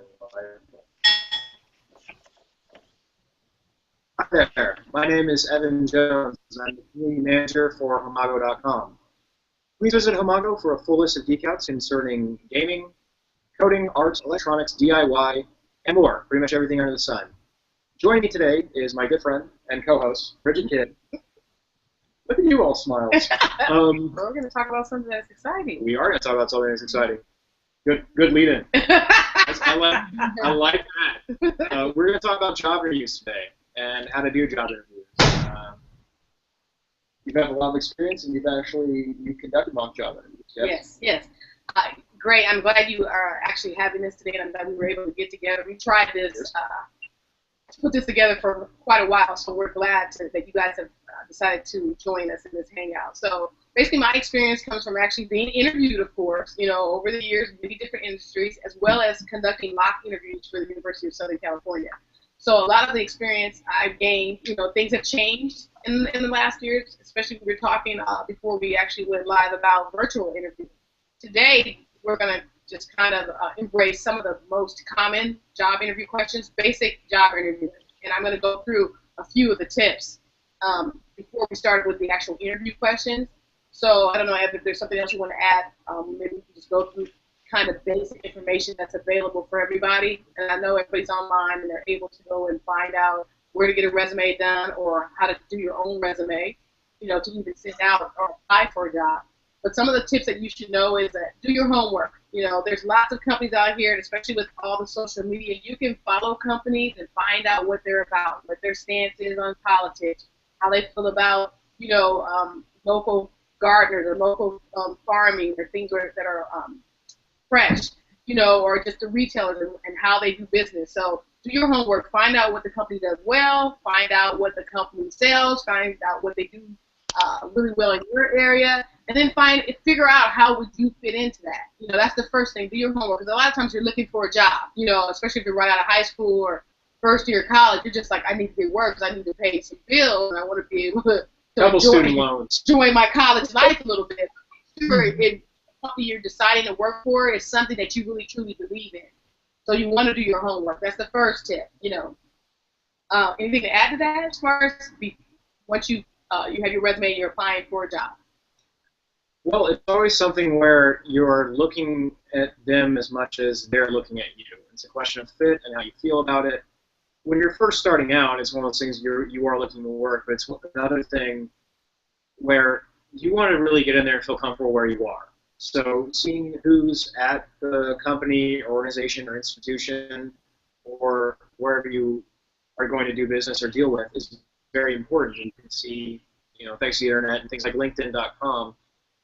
going live. Hi there. My name is Evan Jones. I'm the community manager for Homago.com. Please visit Homago for a full list of geek outs concerning gaming, coding, art, electronics, DIY, and more. Pretty much everything under the sun. Joining me today is my good friend and co-host, Bridget Kidd. Look at you all smiles. We're going to talk about something that's exciting. We are going to talk about something that's exciting. Good lead-in. I like that. We're going to talk about job interviews today and how to do job interviews. You've had a lot of experience, and you conducted mock job interviews. Yes. Great. I'm glad you are actually having this today, and I'm glad we were able to get together. We tried this, put this together for quite a while, so we're glad that you guys have decided to join us in this hangout. So basically, my experience comes from actually being interviewed, of course, over the years, many different industries, as well as conducting mock interviews for the University of Southern California. So a lot of the experience I've gained, things have changed in the last years, especially when we were talking before we actually went live about virtual interviews. Today, we're going to just kind of embrace some of the most common job interview questions, basic job interviews. And I'm going to go through a few of the tips before we start with the actual interview questions. So I don't know, Evan, if there's something else you want to add. Maybe we can just go through kind of basic information that's available for everybody. And I know everybody's online and they're able to go and find out where to get a resume done or how to do your own resume, to even send out or apply for a job. But some of the tips that you should know is that do your homework. There's lots of companies out here, and especially with all the social media, you can follow companies and find out what they're about, what their stance is on politics, how they feel about, local gardeners or local farming or things that are fresh, or just the retailers and how they do business. So do your homework. Find out what the company does well. Find out what the company sells. Find out what they do really well in your area. And then figure out how would you fit into that. That's the first thing. Do your homework. Because a lot of times you're looking for a job, especially if you're right out of high school or first year of college. You're just like, I need to get work because I need to pay some bills and I want to be able to student loans. Enjoy my college life a little bit. Sure, if the company you're deciding to work for is something that you really truly believe in. So you want to do your homework. That's the first tip. Anything to add to that as far as once you have your resume and you're applying for a job? Well, it's always something where you're looking at them as much as they're looking at you. It's a question of fit and how you feel about it. When you're first starting out, it's one of those things you are looking to work, but it's another thing where you want to really get in there and feel comfortable where you are. So seeing who's at the company or organization or institution or wherever you are going to do business or deal with is very important. You can see, thanks to the internet and things like LinkedIn.com,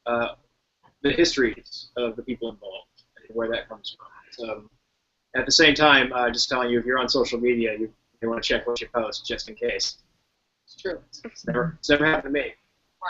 the histories of the people involved and where that comes from. So at the same time, just telling you, if you're on social media, you want to check what you post just in case. It's true. It's never happened to me.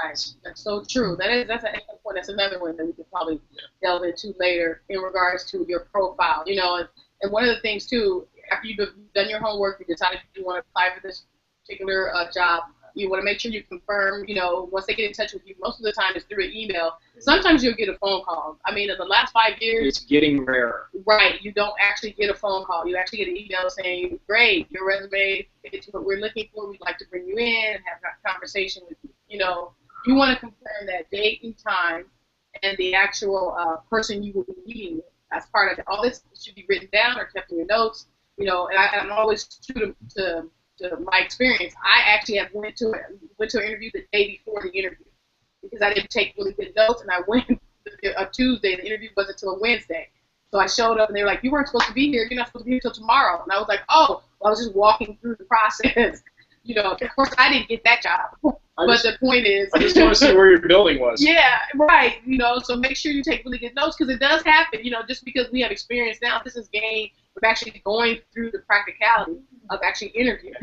Right. That's so true. That's an excellent point. That's another one that we could probably delve into later in regards to your profile. And one of the things too, after you've done your homework, you decided you want to apply for this particular job, you want to make sure you confirm, once they get in touch with you, most of the time it's through an email. Sometimes you'll get a phone call. I mean, in the last 5 years, it's getting rarer. Right. You don't actually get a phone call. You actually get an email saying, great, your resume is what we're looking for. We'd like to bring you in and have a conversation with you. You want to confirm that date and time and the actual person you will be meeting with. That's part of it. All this should be written down or kept in your notes. And I'm always true to my experience. I actually went to an interview the day before the interview because I didn't take really good notes, and I went a Tuesday. The interview wasn't until a Wednesday. So I showed up, and they were like, you weren't supposed to be here. You're not supposed to be here until tomorrow. And I was like, oh, well, I was just walking through the process. Of course, I didn't get that job. But the point is, I just want to see where your building was. Yeah, right. So make sure you take really good notes because it does happen. Just because we have experience now, this is gained with actually going through the practicality of actually interviewing.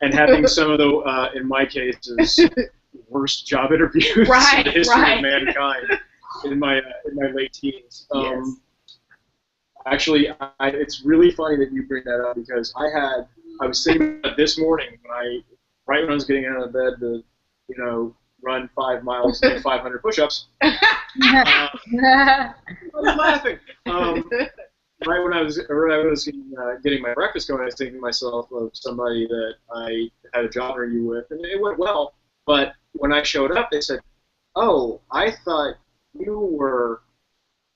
And having some of the, in my case, worst job interviews in the history of mankind in my late teens. Yes. Actually, it's really funny that you bring that up because I was thinking about this morning right when I was getting out of bed to, run 5 miles and do 500 push-ups. I was laughing. right when I was getting my breakfast going, I was thinking to myself of somebody that I had a job interview with, and it went well. But when I showed up, they said, "Oh, I thought you were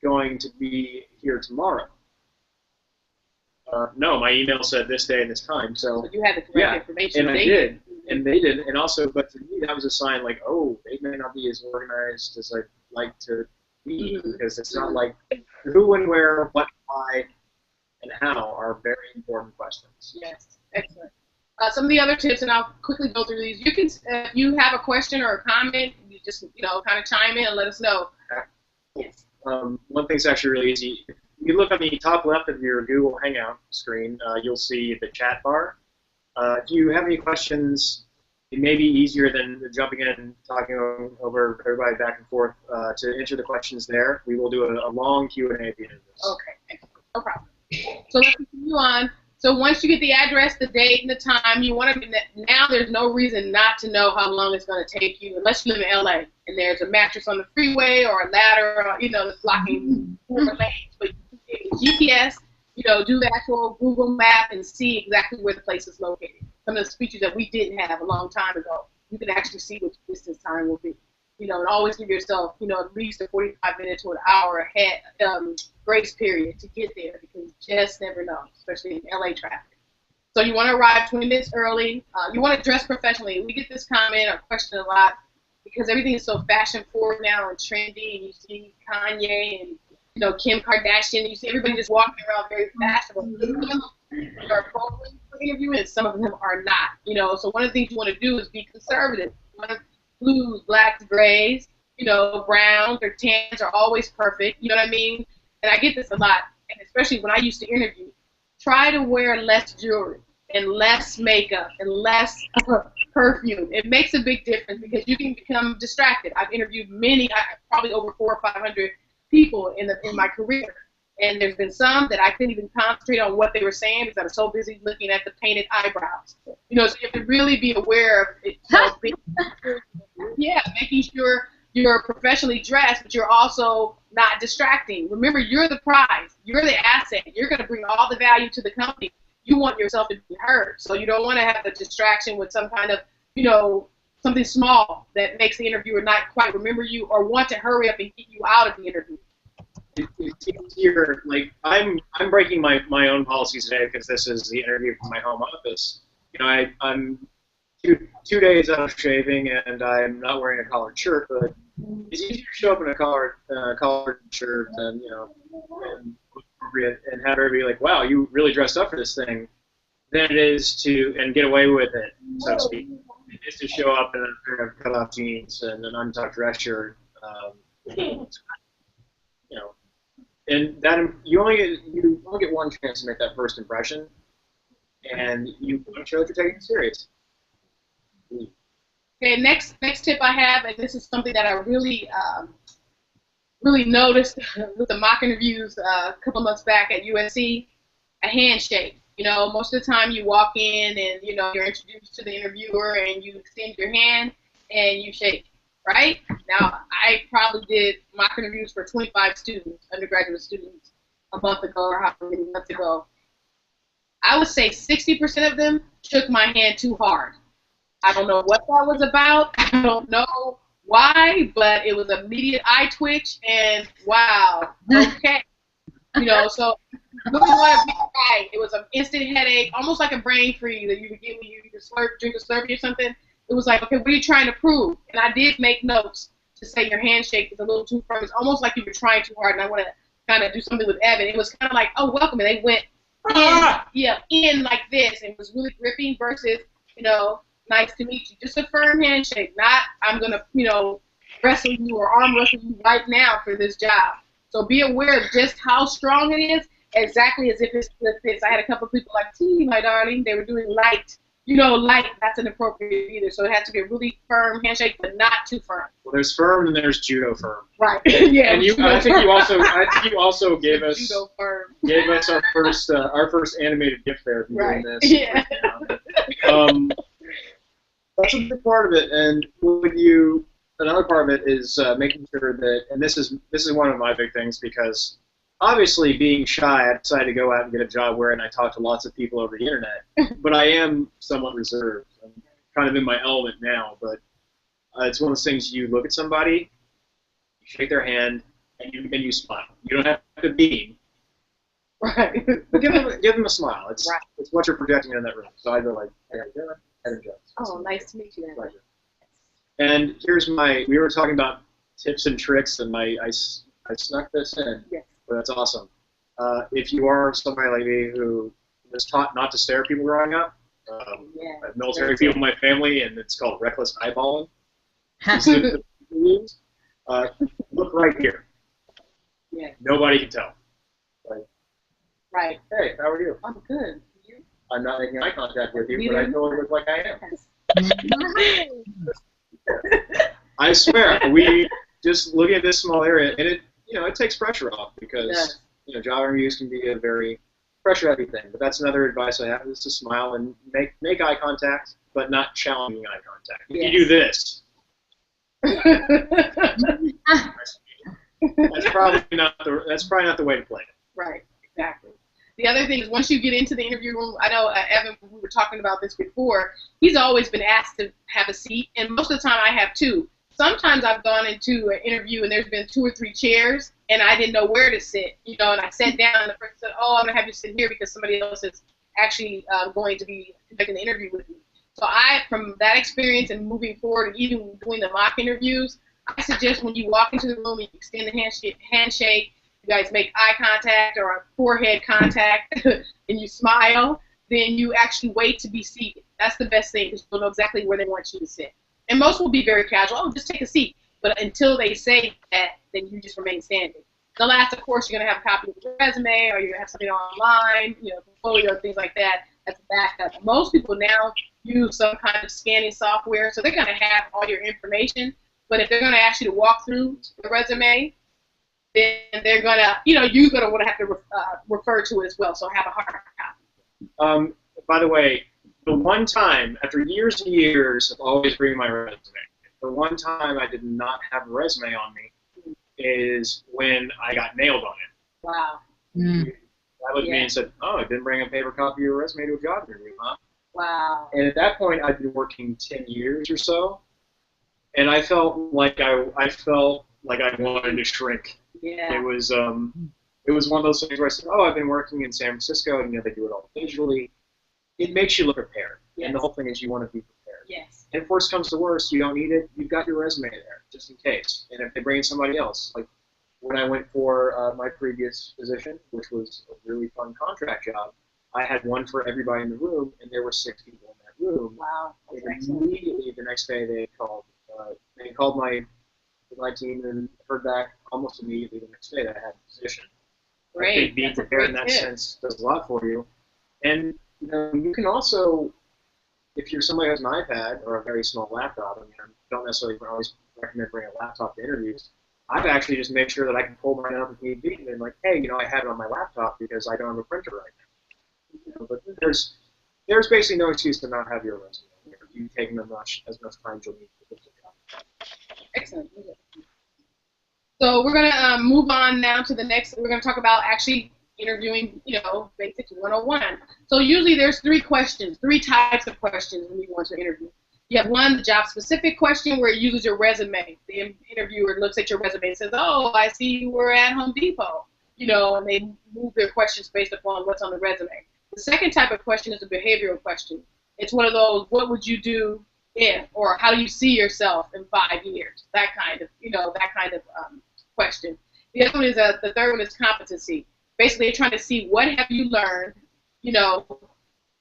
going to be here tomorrow." No, my email said this day and this time. So you had the correct information. And I did, and they did, and also, but to me, that was a sign like, oh, they may not be as organized as I'd like to be, because it's not like who and where, what, why, and how are very important questions. Yes, excellent. Some of the other tips, and I'll quickly go through these. You can, if you have a question or a comment, you just kind of chime in and let us know. Yes. One thing's actually really easy. If you look on the top left of your Google Hangout screen, you'll see the chat bar. If you have any questions, it may be easier than jumping in and talking over everybody back and forth to answer the questions there. We will do a long Q&A at the end of this. Okay, no problem. So let's continue on. So once you get the address, the date, and the time, you want to now there's no reason not to know how long it's going to take you, unless you live in LA and there's a mattress on the freeway or a ladder, or, that's blocking lanes. But GPS, do the actual Google map and see exactly where the place is located. Some of the features that we didn't have a long time ago, you can actually see what your distance time will be. And always give yourself, at least a 45 minute to an hour ahead grace period to get there, because you just never know, especially in LA traffic. So you want to arrive 20 minutes early. You want to dress professionally. We get this comment or question a lot because everything is so fashion forward now and trendy, and you see Kanye and Kim Kardashian. You see everybody just walking around very fashionable. Some of them are appropriate for interviewing, and some of them are not. So one of the things you want to do is be conservative. You want to blues, blacks, grays, browns or tans are always perfect. You know what I mean? And I get this a lot, and especially when I used to interview. Try to wear less jewelry and less makeup and less perfume. It makes a big difference because you can become distracted. I've interviewed probably over 400 or 500 people in my career, and there's been some that I couldn't even concentrate on what they were saying because I was so busy looking at the painted eyebrows. So you have to really be aware of it. Making sure you're professionally dressed, but you're also not distracting. Remember, you're the prize. You're the asset. You're going to bring all the value to the company. You want yourself to be heard. So you don't want to have a distraction with some kind of, something small that makes the interviewer not quite remember you or want to hurry up and get you out of the interview. It's easier, like I'm breaking my own policies today because this is the interview from my home office. I'm two days out of shaving and I'm not wearing a collared shirt, but it's easier to show up in a collared shirt and and have everybody like, wow, you really dressed up for this thing, than it is to get away with it, so to speak. It is to show up in a pair of cut-off jeans and an untucked dress shirt. And that you only get one chance to make that first impression, and you want to show that you're taking it serious. Okay, next tip I have, and this is something that I really noticed with the mock interviews a couple months back at USC, a handshake. Most of the time you walk in and you're introduced to the interviewer and you extend your hand and you shake. Right? Now, I probably did mock interviews for 25 students, undergraduate students, a month ago or however many months ago. I would say 60% of them shook my hand too hard. I don't know what that was about. I don't know why, but it was immediate eye twitch and wow, okay. So you really want to be right. It was an instant headache, almost like a brain freeze that you would get when you drink a Slurpee or something. It was like, okay, what are you trying to prove? And I did make notes to say your handshake is a little too firm. It's almost like you were trying too hard, and I want to kind of do something with Evan. It was kind of like, oh, welcome, and they went in like this, and it was really gripping versus, nice to meet you. Just a firm handshake, not I'm going to, wrestle you or arm wrestle you right now for this job. So be aware of just how strong it is, exactly as if it's split fist. I had a couple of people like, T, my darling, they were doing light. Light, that's inappropriate either. So it has to be a really firm handshake, but not too firm. Well, there's firm and there's judo firm. Right. Yeah. And I think you also gave us judo firm. Gave us our first animated gift there from doing this. Yeah. That's a big part of it, and another part of it is making sure that, and this is one of my big things because obviously, being shy, I decided to go out and get a job wherein I talk to lots of people over the internet. But I am somewhat reserved. I'm kind of in my element now, but it's one of those things you look at somebody, you shake their hand, and you smile. You don't have to beam, Right. but give them a smile. It's Right. it's what you're projecting in that room. So I go like, hey, how you doing? Head and Jones. Oh, nice to meet you. Pleasure. And here's we were talking about tips and tricks, and I snuck this in. Yes. But that's awesome. If you are somebody like me who was taught not to stare at people growing up, Yeah. I have military people in my family, and it's called reckless eyeballing. Look right here. Yeah. Nobody can tell. Like, Right. hey, how are you? I'm good. You? I'm not making eye contact with you, Me but I neither. totally look like I am. Yes. I swear, we just look at this small area, and it takes pressure off because job interviews can be a very pressure-heavy thing. But that's another advice I have is to smile and make eye contact, but not challenging eye contact. If you do this, that's probably not the way to play it. Right, exactly. The other thing is once you get into the interview room, I know Evan, we were talking about this before, he's always been asked to have a seat, and most of the time I have two. Sometimes I've gone into an interview and there's been 2 or 3 chairs, and I didn't know where to sit, and I sat down, and the person said, oh, I'm going to have you sit here because somebody else is actually going to be conducting the interview with me. So from that experience and moving forward and even doing the mock interviews, I suggest when you walk into the room, you extend the handshake, you guys make eye contact or a forehead contact, and you smile, then you actually wait to be seated. That's the best thing because you'll know exactly where they want you to sit. And most will be very casual. Oh, just take a seat. But until they say that, then you just remain standing. The last, of course, you're going to have a copy of your resume or you're going to have something online, portfolio, things like that. That's a backup. Most people now use some kind of scanning software, so they're going to have all your information. But if they're going to ask you to walk through the resume, then they're going to, you're going to want to have to refer to it as well. So have a hard copy. By the way, the one time, after years and years of always bringing my resume, the one time I did not have a resume on me is when I got nailed on it. Wow. I looked at me and said, oh, I didn't bring a paper copy of your resume to a job interview, huh? Wow. And at that point, I'd been working 10 years or so, and I felt like I wanted to shrink. Yeah. It was one of those things where I said, oh, I've been working in San Francisco, and they do it all digitally. It makes you look prepared, and the whole thing is you want to be prepared. Yes. And if worst comes to worst, you don't need it. You've got your resume there, just in case. And if they bring in somebody else, like when I went for my previous position, which was a really fun contract job, I had one for everybody in the room, and there were 6 people in that room. Wow. And immediately the next day they called my team and heard back almost immediately the next day that I had a position. Great. I think being prepared in that sense does a lot for you. And you can also, if you're somebody who has an iPad or a very small laptop, I don't necessarily always recommend bringing a laptop to interviews. I've actually just made sure that I can pull mine up if need be, and then hey, I have it on my laptop because I don't have a printer right now. But there's basically no excuse to not have your resume. You take as much time as you'll need to get the job. Excellent. So we're going to move on now to the next. We're going to talk about actually interviewing, basics 101. So usually there's 3 types of questions when you go into an interview. You have one, the job-specific question, where it uses your resume. The interviewer looks at your resume and says, oh, I see you were at Home Depot, and they move their questions based upon what's on the resume. The second type of question is a behavioral question. It's one of those, what would you do if, or how do you see yourself in 5 years? That kind of, question. The other one is, the third one is competency. Basically, you're trying to see what have you learned, in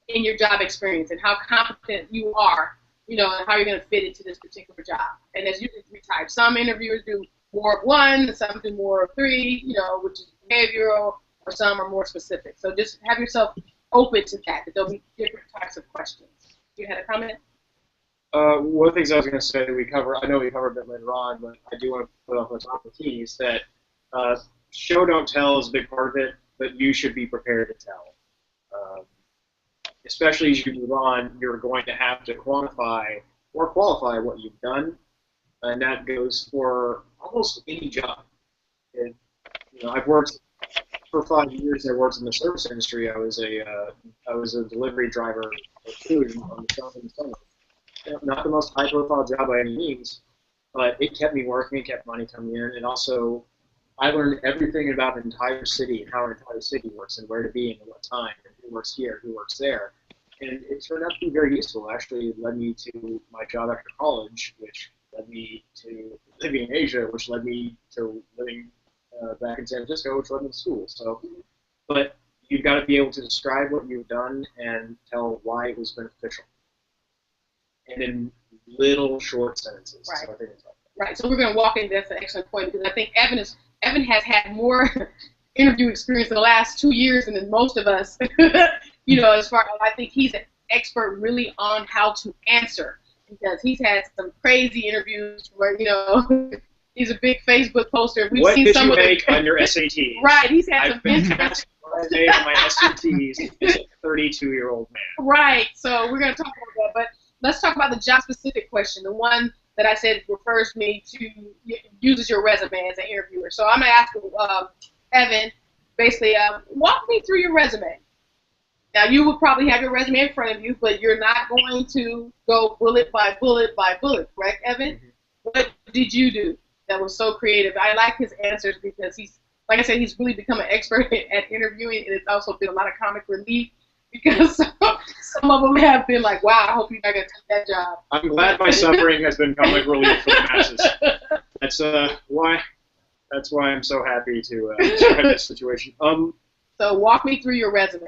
your job experience and how competent you are, and how you're going to fit into this particular job. And there's usually 3 types. Some interviewers do more of one, and some do more of 3, which is behavioral, or some are more specific. So just have yourself open to that there'll be different types of questions. You had a comment? One of the things I was going to say that I know we cover a bit later on, but I do want to put off the top of the keys that show don't tell is a big part of it, but you should be prepared to tell. Especially as you move on, you're going to have to quantify or qualify what you've done, and that goes for almost any job. I've worked for 5 years, I worked in the service industry. I was a delivery driver of food on the shelf in the summer. Not the most high-profile job by any means, but it kept me working. It kept money coming in, and also I learned everything about an entire city and how an entire city works and where to be and at what time and who works here, who works there. And it turned out to be very useful. It actually led me to my job after college, which led me to living in Asia, which led me to living back in San Francisco, which led me to school. So, but you've got to be able to describe what you've done and tell why it was beneficial. And in little short sentences. Right. So I think it's like Right. So we're going to walk in. That's an excellent point because I think Evan has had more interview experience in the last 2 years than most of us. As far as I think he's an expert really on how to answer because he's had some crazy interviews where he's a big Facebook poster. We've what seen did some you of make on your SATs? Right. He's had I've some been interesting. asked what I made on my SATs as a 32-year-old man. Right. So we're going to talk about that, but let's talk about the job-specific question, the one that I said refers me to uses your resume as an interviewer. So I'm going to ask Evan, basically, walk me through your resume. Now, you would probably have your resume in front of you, but you're not going to go bullet by bullet by bullet, correct, Evan? Mm-hmm. What did you do that was so creative? I like his answers because like I said, he's really become an expert at interviewing, and it's also been a lot of comic relief because some of them have been like, wow, I hope you're not going to take that job. I'm glad my suffering has been comic relief for the masses. That's why I'm so happy to describe this situation. So walk me through your resume.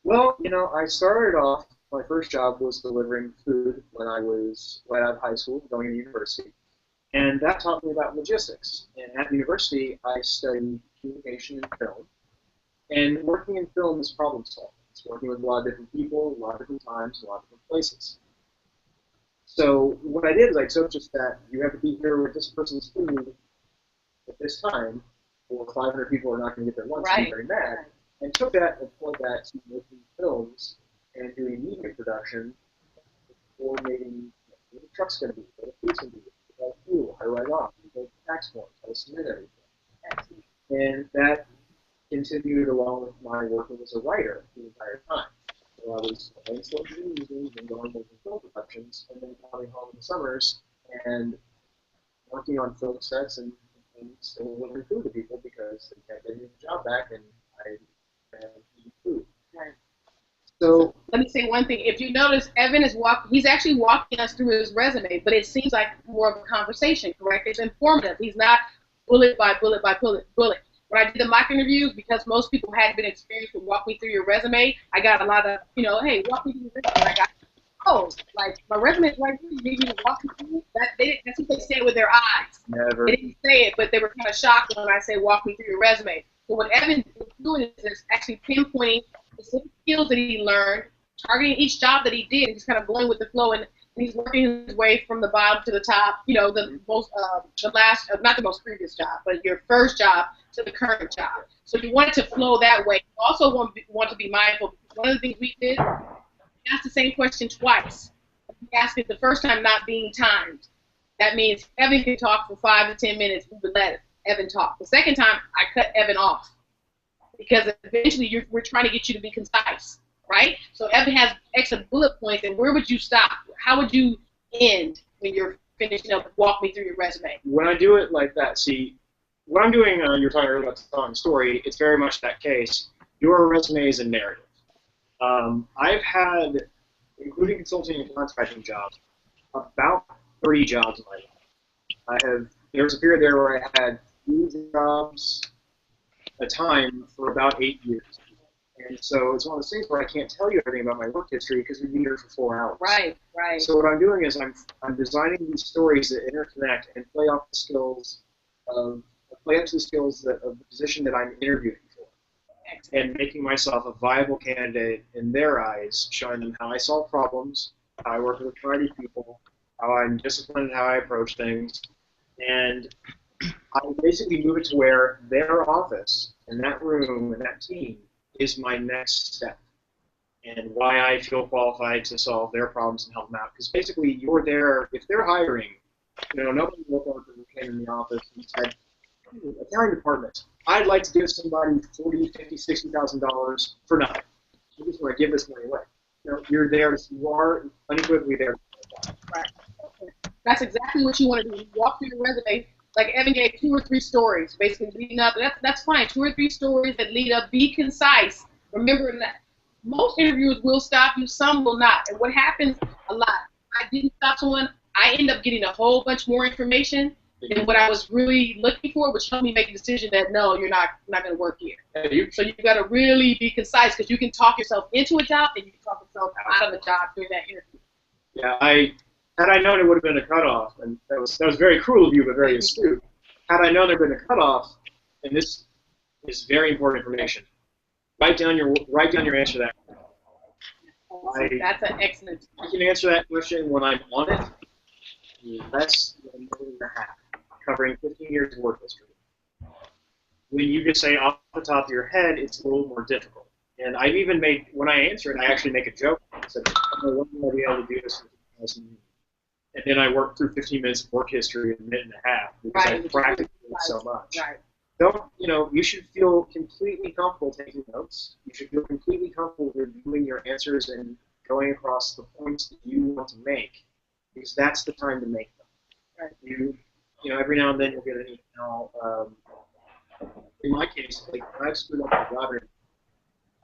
Well, I started off, my first job was delivering food when I was right out of high school, going to university. And that taught me about logistics. And at university, I studied communication and film. And working in film is problem solving. It's working with a lot of different people, a lot of different times, a lot of different places. So what I did is I took just that, you have to be here with this person's food at this time, or 500 people are not going to get their lunch and be very mad. And took that and applied that to making films and doing media production, coordinating where the truck's going to be, where the food's going to be, how to fuel, how to write off, how to tax forms, how to submit everything. And that continued along with my working as a writer the entire time. So I was writing stories in the evenings and going making film productions, and then coming home in the summers and working on film sets and still delivering food to people because they kept getting the job back and I eat food. Right. So let me say one thing. If you notice, Evan he's actually walking us through his resume, but it seems like more of a conversation, correct? It's informative. He's not bullet by bullet by bullet. When I did the mock interviews, because most people hadn't been experienced with walk me through your resume, I got a lot of, hey, walk me through your resume. I got, like my resume is right here. You need me to walk me through it? That's what they said with their eyes. Never. They didn't say it, but they were kind of shocked when I say walk me through your resume. So what Evan is doing is actually pinpointing specific skills that he learned, targeting each job that he did, and just kind of going with the flow, and he's working his way from the bottom to the top, the last, not the most previous job, but your first job to the current job. So you want it to flow that way. You also want to be mindful. One of the things we did, we asked the same question twice. We asked it the first time not being timed. That means Evan can talk for 5 to 10 minutes. We would let Evan talk. The second time, I cut Evan off because eventually we're trying to get you to be concise, right? So Evan has extra bullet points, and where would you stop? How would you end when you're finishing up? Walk me through your resume. When I do it like that, see, what I'm doing, you were talking earlier about telling a story, it's very much that case. Your resume is a narrative. I've had, including consulting and contracting jobs, about 30 jobs in my life. There was a period there where I had 2 jobs a time for about 8 years. And so it's one of those things where I can't tell you everything about my work history because we'd be here for 4 hours. Right. So what I'm doing is I'm designing these stories that interconnect and play up to the skills of the position that I'm interviewing for. And making myself a viable candidate in their eyes, showing them how I solve problems, how I work with a variety of people, how I'm disciplined, how I approach things. And I basically move it to where their office and that room and that team is my next step and why I feel qualified to solve their problems and help them out. Because basically you're there, if they're hiring, nobody will look over who came in the office and said, accounting department. I'd like to give somebody $40,000, $50,000, $60,000 for nothing. I just want to give this money away. You're there. You are unequivocally there. Right. Okay. That's exactly what you want to do. You walk through your resume. Like Evan gave 2 or 3 stories, basically leading up. That's fine. 2 or 3 stories that lead up. Be concise. Remember that most interviewers will stop you. Some will not. And what happens a lot, I didn't stop someone. I end up getting a whole bunch more information than what I was really looking for, which helped me make a decision that no, you're not going to work here. So you got to really be concise because you can talk yourself into a job and you can talk yourself out of a job during that interview. Yeah, had I known it would have been a cutoff, and that was very cruel of you, but very astute. Had I known there had been a cutoff, and this is very important information. Write down your answer to that. That's an excellent. I can answer that question when I'm on it. Less than a minute and a half, covering 15 years of work history. When you just say off the top of your head, it's a little more difficult. And I've even made, when I answer it, I actually make a joke. I said, when will I be able to do this? And then I work through 15 minutes of work history in a minute and a half because I practiced it so much. Right. You should feel completely comfortable taking notes. You should feel completely comfortable reviewing your answers and going across the points that you want to make, because that's the time to make them. Right. Every now and then you'll get an email. In my case, like when I've screwed up my job,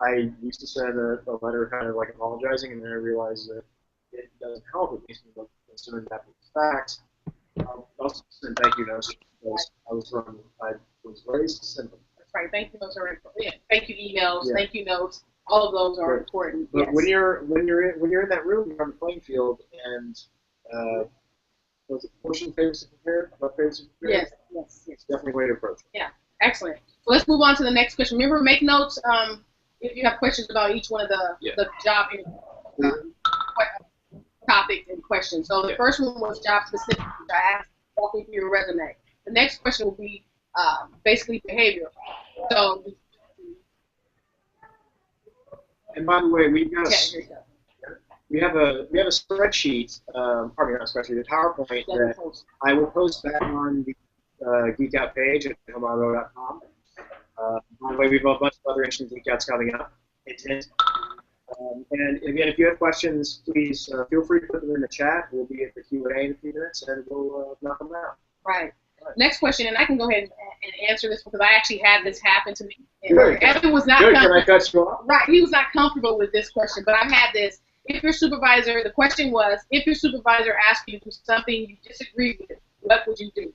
I used to send a letter kind of like apologizing, and then I realized that it doesn't help. It makes me look concerned after the fact. I'll also send thank you notes because I was raised to send them. That's right. Thank you notes are important. Yeah. Thank you emails. Yeah. Thank you notes. All of those are important. But yes. when you're in that room, you're on the playing field, and was it portion favors to prepare? Yes. It's definitely a way to approach it. Yeah. Excellent. So let's move on to the next question. Remember, make notes if you have questions about each one of the job topics and questions. So the first one was job specific, which I asked, walking through your resume. The next question will be basically behavioral. So. And by the way, we have a spreadsheet, pardon me, not a spreadsheet, a PowerPoint that I will post back on the Geek Out page at homago.com. By the way, we have a bunch of other interesting Geek Outs coming up. And again, if you have questions, please feel free to put them in the chat. We'll be at the Q&A in a few minutes, and we'll knock them out. Right. Next question, and I can go ahead and answer this because I actually had this happen to me. Good. Evan was not Can I cut you off? Right. He was not comfortable with this question, but I've had this. If your supervisor, the question was, if your supervisor asked you to do something you disagree with, what would you do?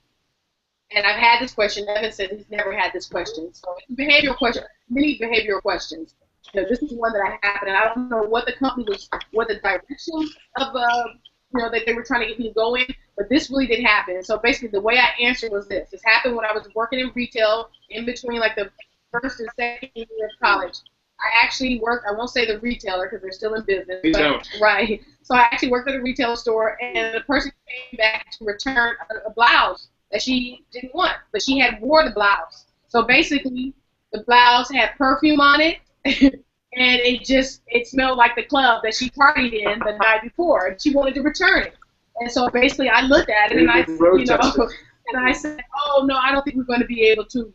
And I've had this question. Evan said he's never had this question. So it's a behavioral question, many behavioral questions. This is one that I happened, and I don't know what the company was, what the direction of that they were trying to get me to go in, but this really did happen. So basically, the way I answered was this. This happened when I was working in retail, in between like the first and second year of college. I actually worked, I won't say the retailer because they're still in business. Please don't. Right. So I actually worked at a retail store, and the person came back to return a blouse that she didn't want, but she had wore the blouse. So basically, the blouse had perfume on it, and it smelled like the club that she partied in the night before, and she wanted to return it. And so basically, I looked at it, and I said, oh no, I don't think we're going to be able to,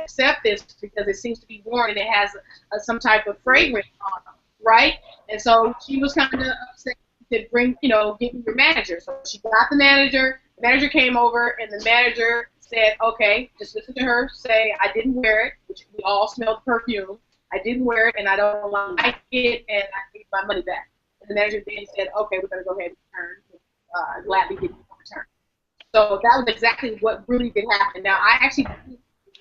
accept this because it seems to be worn and it has some type of fragrance on it, right? And so she was kind of upset to get me your manager. So she got the manager. The manager came over, and the manager said, okay, just listen to her say, I didn't wear it, which we all smelled perfume. I didn't wear it, and I don't like it, and I need my money back. And the manager then said, okay, we're going to go ahead and return. Gladly give you a return. So that was exactly what really did happen. Now, I actually,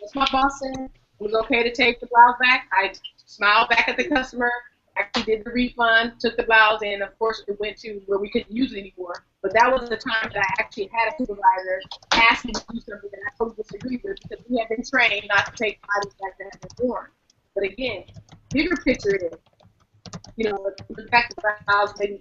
as my boss said, it was okay to take the blouse back. I smiled back at the customer, actually did the refund, took the blouse, and of course it went to where we couldn't use it anymore. But that was the time that I actually had a supervisor ask me to do something that I totally disagreed with because we had been trained not to take items back that had been worn. But again, bigger picture is, the fact that the blouse maybe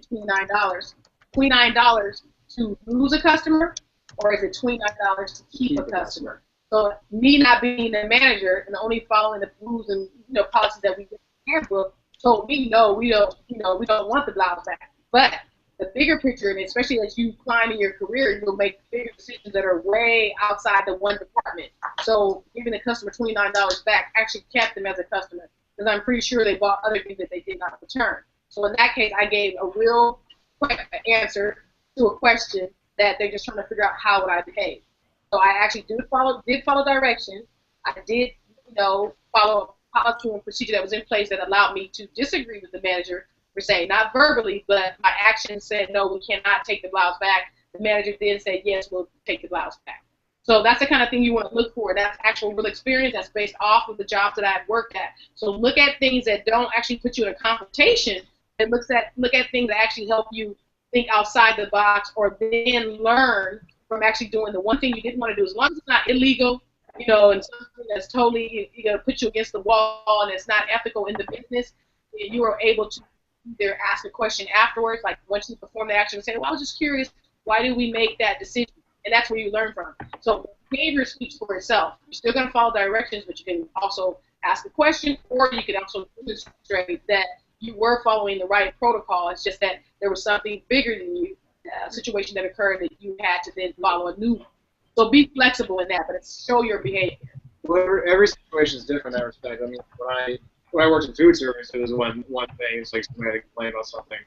$29 to lose a customer, or is it $29 to keep a customer? So me not being the manager and only following the rules and policies that we get in the handbook told me no, we don't want the blouse back. But the bigger picture, and especially as you climb in your career, you'll make bigger decisions that are way outside the one department. So giving the customer $29 back actually kept them as a customer, because I'm pretty sure they bought other things that they did not return. So in that case, I gave a real quick answer to a question that they're just trying to figure out how would I behave. So I actually did follow directions. I did, follow a policy and procedure that was in place that allowed me to disagree with the manager for saying, not verbally, but my actions said, no, we cannot take the blouse back. The manager then said, yes, we'll take the blouse back. So that's the kind of thing you want to look for. That's actual real experience. That's based off of the jobs that I've worked at. So look at things that don't actually put you in a confrontation, and look at things that actually help you think outside the box, or then learn from actually doing the one thing you didn't want to do. As long as it's not illegal, and something that's totally put you against the wall and it's not ethical in the business, you are able to either ask a question afterwards, like once you perform the action, and say, well, I was just curious, why did we make that decision? And that's where you learn from. So behavior speaks for itself. You're still going to follow directions, but you can also ask a question, or you can also demonstrate that you were following the right protocol. It's just that there was something bigger than you, a situation that occurred that you had to then follow a new one. So be flexible in that, but it's show your behavior. Well, every situation is different in that respect. I mean, when I worked in food service, it was one thing. It's like somebody had to complain about something.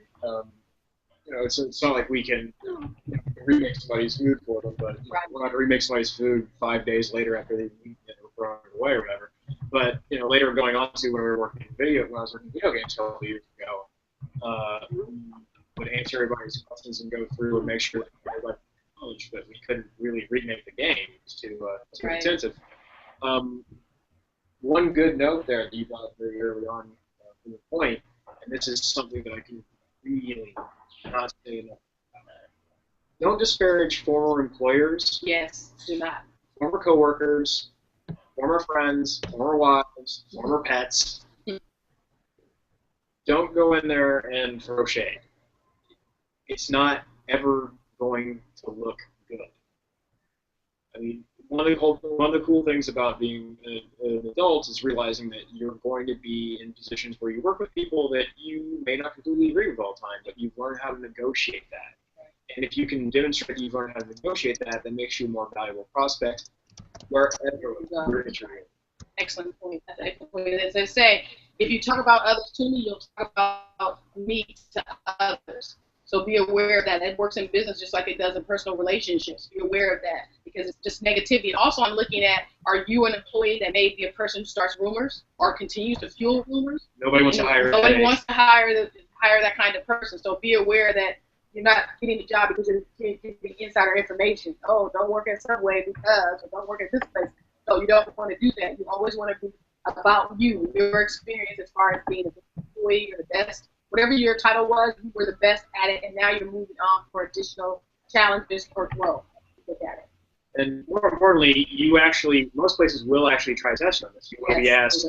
It's not like we can remake somebody's food for them, but we're not going to remake somebody's food 5 days later after they've eaten it or thrown it away or whatever. But later going on to when I was working in video games a couple of years ago, we would answer everybody's questions and go through and make sure that everybody knowledge, but we couldn't really remake the game. It's too intensive. One good note there that you got very early on from the point, and this is something that I can really not say enough. Don't disparage former employers. Yes, do not. Former coworkers, former friends, former wives, former pets. Don't go in there and throw shade. It's not ever going to look good. I mean, one of the cool things about being an adult is realizing that you're going to be in positions where you work with people that you may not completely agree with all the time, but you've learned how to negotiate that. And if you can demonstrate that you've learned how to negotiate that, that makes you a more valuable prospect wherever you're interviewing. Excellent point. That's an excellent point. As I say, if you talk about others to me, you'll talk about me to others. So be aware of that. It works in business just like it does in personal relationships. Be aware of that, because it's just negativity. And also, I'm looking at, are you an employee that may be a person who starts rumors or continues to fuel rumors? Nobody wants to hire. Nobody wants to hire that kind of person. So be aware that you're not getting the job because you're getting the insider information. Oh, don't work at Subway because, or don't work at this place. So you don't want to do that. You always want to be about you, your experience as far as being an employee or the best. Whatever your title was, you were the best at it, and now you're moving on for additional challenges or growth. Look at it. And more importantly, most places will actually try to test on this. You will be asked,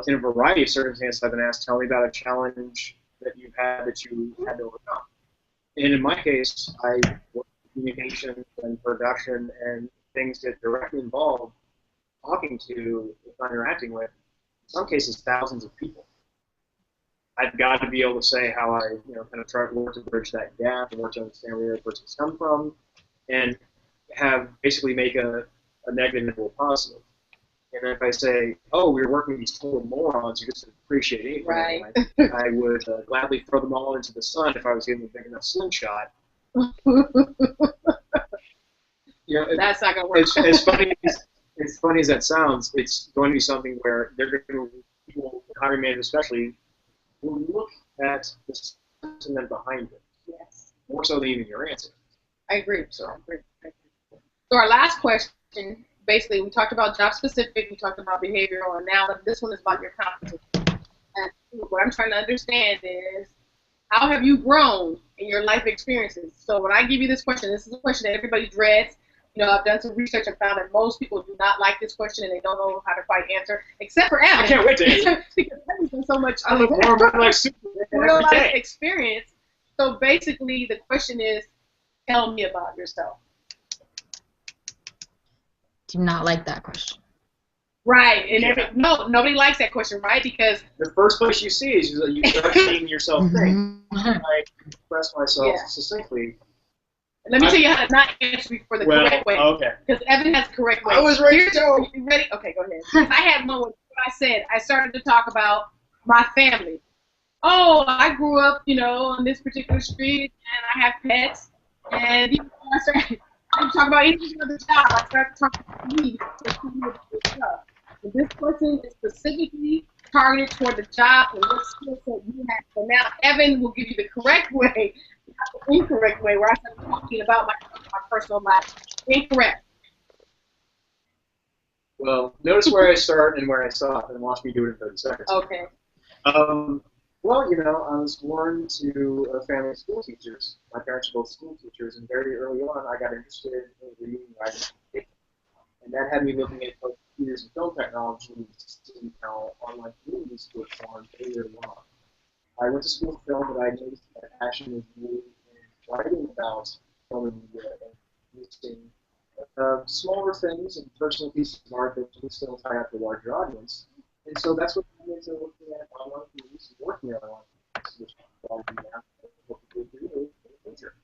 in a variety of circumstances, I've been asked, tell me about a challenge that you've had that you had to overcome. And in my case, I work in communication and production and things that directly involve talking to, interacting with, in some cases, thousands of people. I've got to be able to say how I, kind of try to work to bridge that gap and work to understand where the other person's come from, and basically make a negative into a positive. And if I say, oh, we're working with these total morons who just appreciate anything, right. I would gladly throw them all into the sun if I was given a big enough slingshot. That's not going to work. As funny as that sounds, it's going to be something where they're going to, people, hiring managers especially, will look at the sentiment behind it. Yes. More so than even your answer. I agree. So our last question, basically, we talked about job specific, we talked about behavioral, and now this one is about your competence. And what I'm trying to understand is, how have you grown in your life experiences? So when I give you this question, this is a question that everybody dreads. I've done some research and found that most people do not like this question and they don't know how to quite answer, except for Evan. I can't wait to answer. Because Evan's been so much real life experience. So basically, the question is, tell me about yourself. Do not like that question. Right, and nobody likes that question, right? Because the first place you see is you start seeing yourself think. I express myself succinctly. Let me tell you how to not answer for the correct way. Okay. Because Evan has the correct way. I was ready to go. You ready? Okay, go ahead. I had one where I said, I started to talk about my family. Oh, I grew up, on this particular street, and I have pets. And I started to talk about anything on the job. I started talking to me. And this person is specifically targeted toward the job and what skill set you have. So now Evan will give you the correct way, not the incorrect way, where I started talking about my personal life. Incorrect. Well, notice where I start and where I stop, and watch me do it in 30 seconds. Okay. Well, I was born to a family of school teachers. My parents are both school teachers, and very early on, I got interested in reading and writing. And that had me looking at both computers and film technology to see how online communities could form very early on. I went to school for film, but I noticed that passion was really in writing about film and media and using smaller things and personal pieces of art that can still tie up to a larger audience. And so that's what got me into looking at online communities and working at online communities, which involved me now what we do in the future.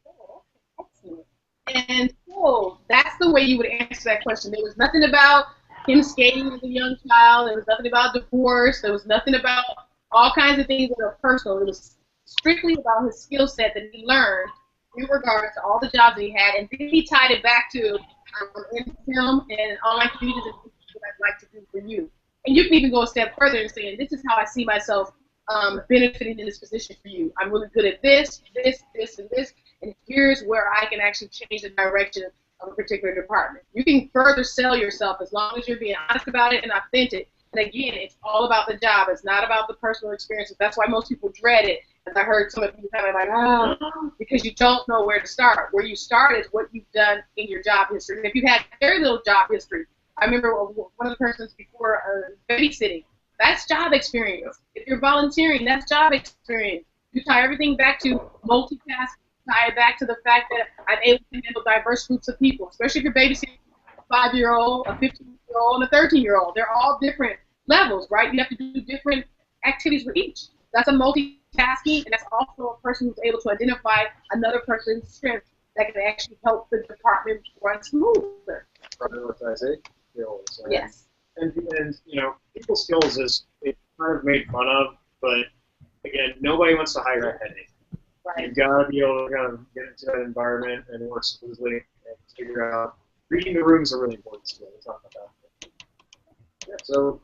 Excellent. And so that's the way you would answer that question. There was nothing about him skating as a young child. There was nothing about divorce. There was nothing about all kinds of things that are personal. It was strictly about his skill set that he learned in regards to all the jobs that he had. And then he tied it back to in film and online communities and what I'd like to do for you. And you can even go a step further and say, this is how I see myself benefiting in this position for you. I'm really good at this, this, this, and this, and here's where I can actually change the direction of a particular department. You can further sell yourself as long as you're being honest about it and authentic. And again, it's all about the job. It's not about the personal experiences. That's why most people dread it. As I heard some of you kind of like, because you don't know where to start. Where you start is what you've done in your job history. And if you've had very little job history, I remember one of the persons before babysitting, that's job experience. If you're volunteering, that's job experience. You tie everything back to multitasking. Tie it back to the fact that I'm able to handle diverse groups of people, especially if you're babysitting a 5-year-old, a 15-year-old, and a 13-year-old. They're all different levels, right? You have to do different activities with each. That's a multitasking, and that's also a person who's able to identify another person's strength that can actually help the department run smoother. Prioritization skills. Yes. And people skills is kind of made fun of, but again, nobody wants to hire a headache. Right. You've got to be able to kind of get into that environment and work smoothly and figure out. Reading the room is a really important skill. We'll talk about that. Yeah, so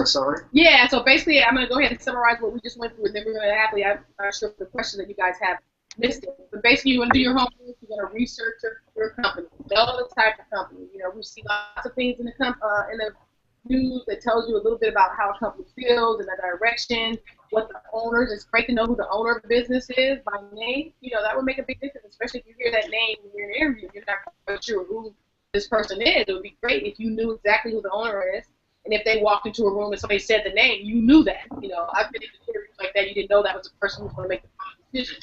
summary? Yeah, so basically I'm going to go ahead and summarize what we just went through, and then we're going to happily, I'm not sure if the questions that you guys have missed it. But basically you want to do your homework, you're going to research your company, know the type of company. We see lots of things in the news that tells you a little bit about how a company feels and the direction, what the owners, it's great to know who the owner of the business is by name. That would make a big difference, especially if you hear that name when you're in an interview. You're not quite sure who this person is. It would be great if you knew exactly who the owner is. And if they walked into a room and somebody said the name, you knew that. I've been in interviews like that. You didn't know that was the person who's going to make the final decision.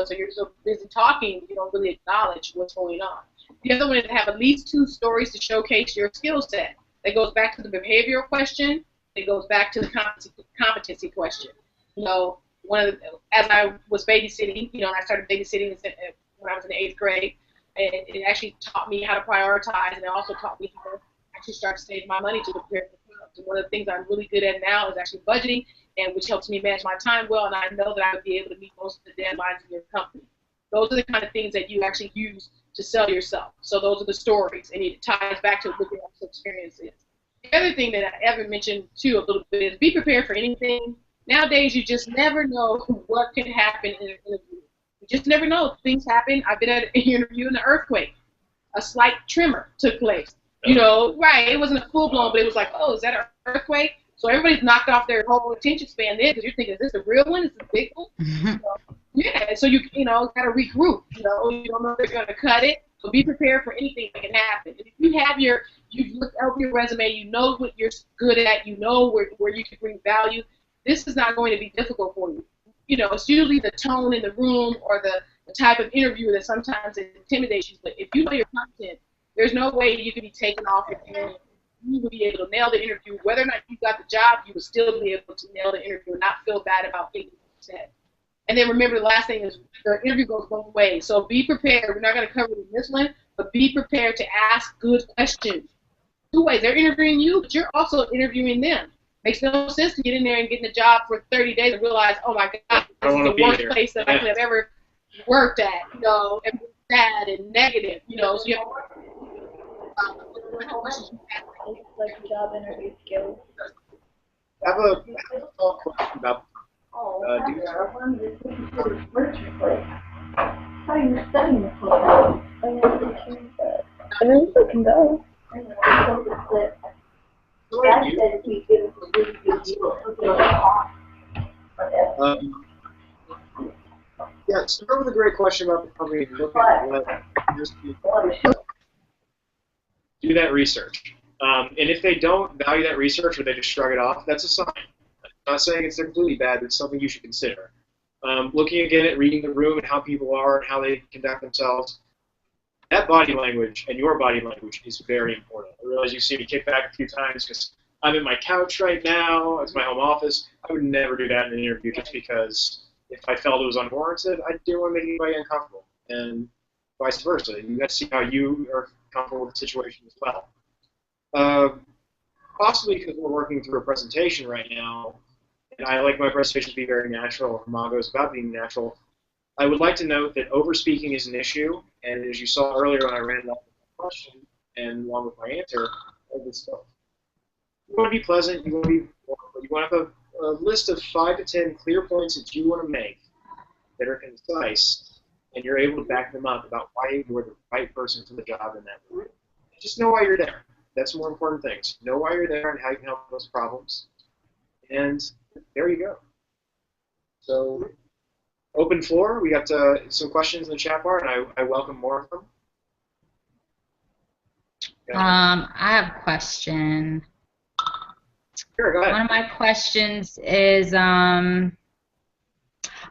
So you're so busy talking, you don't really acknowledge what's going on. The other one is to have at least 2 stories to showcase your skill set. That goes back to the behavioral question. It goes back to the competency question. As I was babysitting, I started babysitting when I was in the 8th grade, and it actually taught me how to prioritize, and it also taught me how to actually start to save my money to prepare for jobs. And one of the things I'm really good at now is actually budgeting, and which helps me manage my time well, and I know that I would be able to meet most of the deadlines in your company. Those are the kind of things that you actually use to sell yourself. So those are the stories, and it ties back to what your actual experience is. The other thing that I ever mentioned too a little bit is be prepared for anything. Nowadays, you just never know what can happen in an interview. You just never know. Things happen. I've been at an interview in an earthquake. A slight tremor took place. Right? It wasn't a full blown, but it was like, oh, is that an earthquake? So everybody's knocked off their whole attention span there because you're thinking, is this a real one? Is this a big one? Yeah. So you got to regroup. You don't know if they're going to cut it. So be prepared for anything that can happen. And if you have you've looked over your resume, you know what you're good at, you know where you can bring value, this is not going to be difficult for you. It's usually the tone in the room or the type of interview that sometimes intimidates you. But if you know your content, There's no way you can be taken off if you would be able to nail the interview. Whether or not you got the job, you would still be able to nail the interview and not feel bad about anything you said. And then remember, the last thing is the interview goes both ways. So be prepared. We're not going to cover it in this one, but be prepared to ask good questions. Two ways. They're interviewing you, but you're also interviewing them. Makes no sense to get in there and get a job for 30 days and realize, oh my God, this is the worst place that I could have ever worked at, you know, and sad and negative, you know. So you have like job interview skills. I have a question about How are you studying this one? I mean, you can go. Yeah, start with a great question about the company. Look at what do that research. And if they don't value that research or they just shrug it off, that's a sign. I'm not saying it's completely bad, but it's something you should consider. Looking again at reading the room and how people are and how they conduct themselves, that body language and your body language is very important. I realize you see me kick back a few times because I'm at my couch right now. It's my home office. I would never do that in an interview just because if I felt it was unwarranted, I didn't want to make anybody uncomfortable. And vice versa. You got to see how you are comfortable with the situation as well. Possibly because we're working through a presentation right now, and I like my presentation to be very natural. Homago is about being natural. I would like to note that over-speaking is an issue, and as you saw earlier when I ran along with my question and along with my answer, all this stuff. You want to be pleasant, you want to have a list of 5 to 10 clear points that you want to make that are concise, and you're able to back them up about why you're the right person for the job in that room. Just know why you're there. That's more important things. Know why you're there and how you can help those problems. And there you go. So, open floor. We got some questions in the chat bar, and I welcome more of them. I have a question. Sure, go ahead. One of my questions is,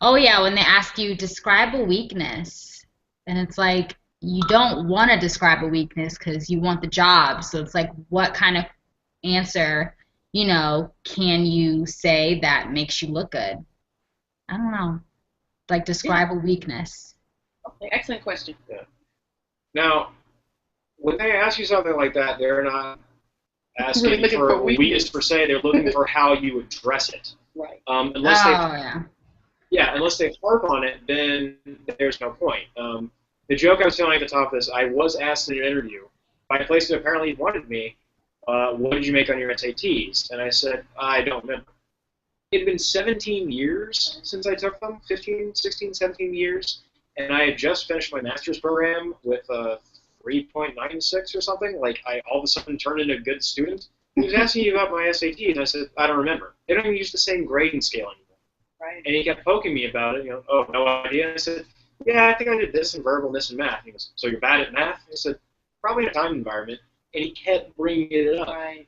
oh yeah, when they ask you, describe a weakness, and it's like, you don't want to describe a weakness because you want the job. So it's like, what kind of answer, you know, can you say that makes you look good? I don't know. Like, describe a weakness. Okay, excellent question. Yeah. Now, when they ask you something like that, they're not asking really for a weakness per se. They're looking for how you address it. Right. Unless they harp on it, then there's no point. The joke I was telling at the top of this, I was asked in an interview by a place that apparently wanted me, what did you make on your SATs? And I said, I don't remember. It had been 17 years since I took them, 15, 16, 17 years, and I had just finished my master's program with a 3.96 or something. Like, I all of a sudden turned into a good student. He was asking me about my SATs, and I said, I don't remember. They don't even use the same grading scale anymore. Right. And he kept poking me about it, oh, no idea. And I said, yeah, I think I did this in verbal and this in math. He goes, so you're bad at math? I said, probably in a time environment. And he kept bringing it up. Right.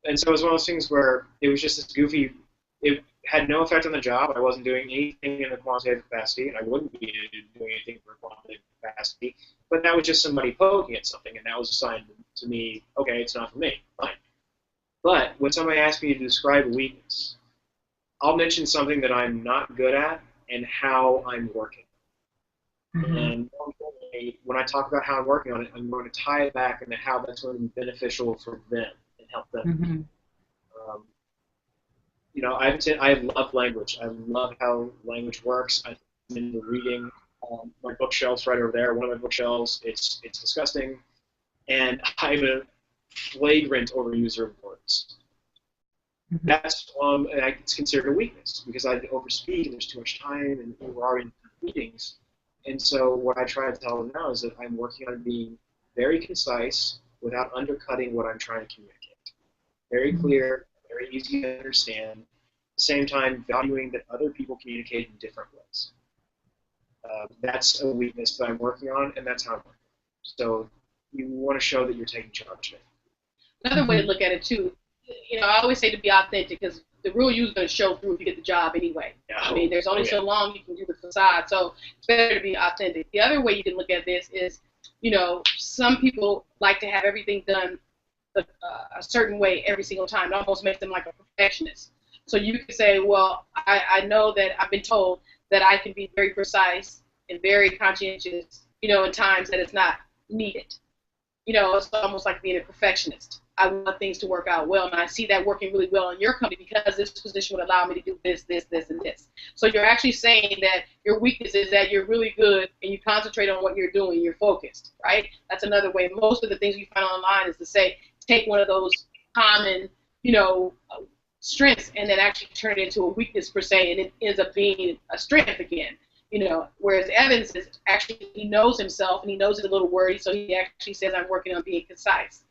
And so it was one of those things where it was just this goofy, it had no effect on the job. I wasn't doing anything in a quantitative capacity, and I wouldn't be doing anything for a quantitative capacity. But that was just somebody poking at something, and that was a sign to me, okay, it's not for me. Fine. But when somebody asks me to describe a weakness, I'll mention something that I'm not good at and how I'm working. Mm-hmm. And when I talk about how I'm working on it, I'm going to tie it back into how that's going to be beneficial for them and help them. Mm-hmm. I love language. I love how language works. I'm into reading. My bookshelf's right over there. One of my bookshelves, it's disgusting, and I'm a flagrant overuser of words. Mm-hmm. That's and it's considered a weakness because I overspeak and there's too much time and we're already in meetings. And so what I try to tell them now is that I'm working on being very concise without undercutting what I'm trying to communicate. Very clear, very easy to understand, at the same time valuing that other people communicate in different ways. That's a weakness that I'm working on, and that's how I'm working. So you want to show that you're taking charge of it. Another way to look at it, too, I always say to be authentic because the real you is going to show through if you get the job anyway. Yeah. I mean, there's only so long you can do the facade, so it's better to be authentic. The other way you can look at this is You know, some people like to have everything done a certain way every single time. It almost makes them like a perfectionist. So you could say, well, I know that I've been told that I can be very precise and very conscientious, you know, in times that it's not needed. You know, it's almost like being a perfectionist. I want things to work out well, and I see that working really well in your company because this position would allow me to do this, this, this, and this. So you're actually saying that your weakness is that you're really good and you concentrate on what you're doing, you're focused, right? That's another way. Most of the things you find online is to say, take one of those common, you know, strengths and then actually turn it into a weakness per se, and it ends up being a strength again. You know, whereas Evans is actually, he knows himself and he knows he's a little wordy, so he actually says, I'm working on being concise.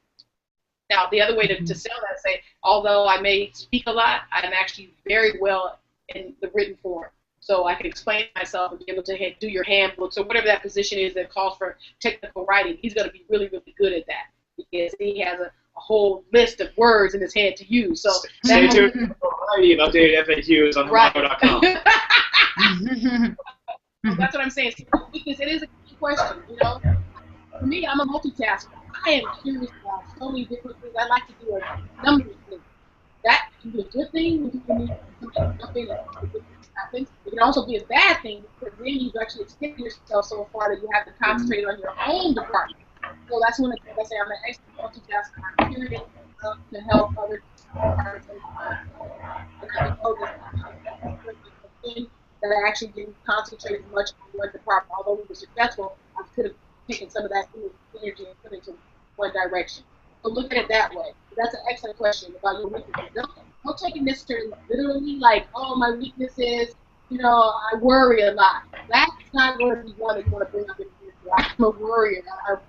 Now, the other way to sell that, say, although I may speak a lot, I'm actually very well in the written form. So I can explain myself and be able to do your handbooks or whatever that position is that calls for technical writing. He's going to be really, really good at that because he has a whole list of words in his head to use. So stay tuned for a variety of updated FAQs on Homago.com. That's what I'm saying. So weakness, it is a key question, you know. For me, I'm a multitasker. I am curious about so many different things. I like to do a number of things. That can be a good thing when you need something that happens. It can also be a bad thing because then you've actually extended yourself so far that you have to concentrate on your own department. So that's when I say I'm an excellent multitasker. I'm curious to help other departments. And I know that I actually didn't concentrate as much on one department. Although we were successful, I could have taken some of that energy and put it into one direction. So look at it that way. That's an excellent question about your weaknesses. Don't take it necessarily literally like, oh, my weakness is, you know, I worry a lot. That's not going to be one that you want to bring up in the future. I'm a worrier.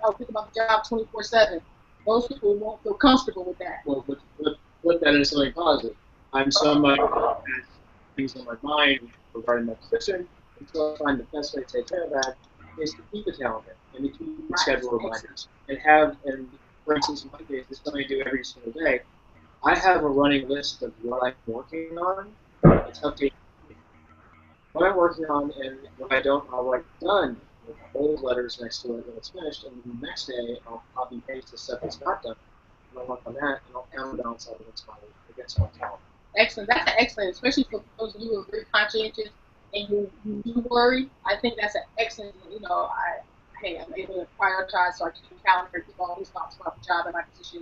I'll think about the job 24/7. Most people won't feel comfortable with that. Well, put that into something positive. I'm somebody who has things on my mind regarding my position, and so I find the best way to take care of that is to keep a calendar and to keep a schedule reminders and for instance, in my case, this is something I do every single day. I have a running list of what I'm working on. It's updated. What I'm working on and what I don't, I'll write done with bold letters next to it when it's finished, and the next day I'll copy and paste the stuff that's not done. And I'll work on that, and I'll counterbalance that against my calendar. Excellent. That's excellent, especially for those of you who are very conscientious and you do worry. I think that's an excellent, you know, I'm able to prioritize, so I keep a calendar, keep all these thoughts about the job and my position.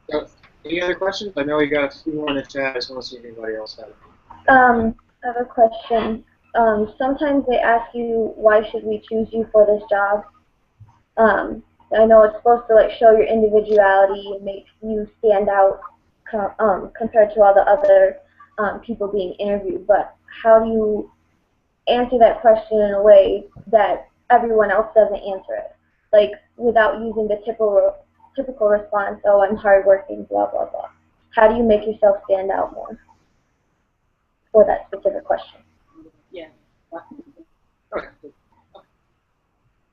So, any other questions? I know we got a few more in the chat. I just want to see if anybody else has it. I have a question. Sometimes they ask you, why should we choose you for this job? I know it's supposed to like show your individuality and make you stand out compared to all the other people being interviewed, but how do you answer that question in a way that everyone else doesn't answer it? Like, without using the typical response, oh, I'm hardworking, blah, blah, blah. How do you make yourself stand out more for that specific question? Yeah. Okay.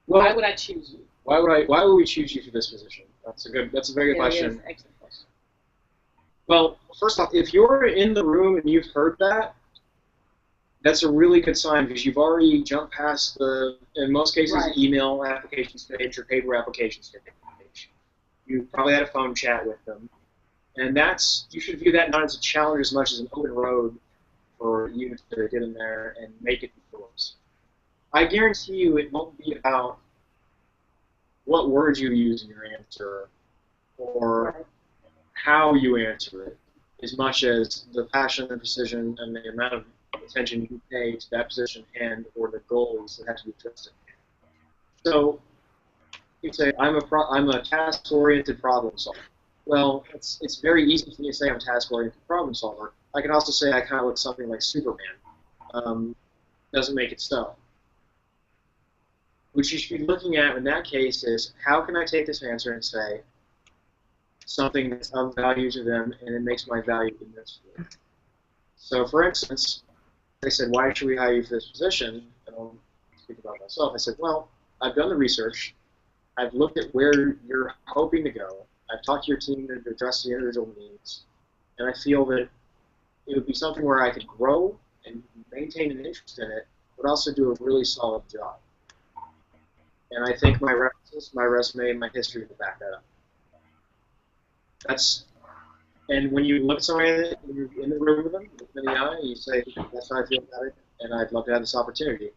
Why would I choose you? Why would we choose you for this position? That's a very good question. Yes, excellent question. Well, first off, if you're in the room and you've heard that, that's a really good sign because you've already jumped past in most cases, right, email application stage or paper application stage. You probably had a phone chat with them. And you should view that not as a challenge as much as an open road for you to get in there and make it yours. I guarantee you it won't be about what words you use in your answer or how you answer it as much as the passion and precision and the amount of attention you pay to that position and or the goals that have to be addressed. So you say, I'm a task-oriented problem solver. Well, it's very easy for me to say I'm a task-oriented problem solver. I can also say I kind of look something like Superman. Doesn't make it so. What you should be looking at in that case is, how can I take this answer and say something that's of value to them and it makes my value immensely. So, for instance, they said, why should we hire you for this position? And I'll speak about myself. I said, well, I've done the research. I've looked at where you're hoping to go. I've talked to your team to address the individual needs. And I feel that it would be something where I could grow and maintain an interest in it, but also do a really solid job. And I think my references, my resume, and my history will back that up. And when you look at somebody in the room with them, look them in the eye, and you say, that's how I feel about it, and I'd love to have this opportunity.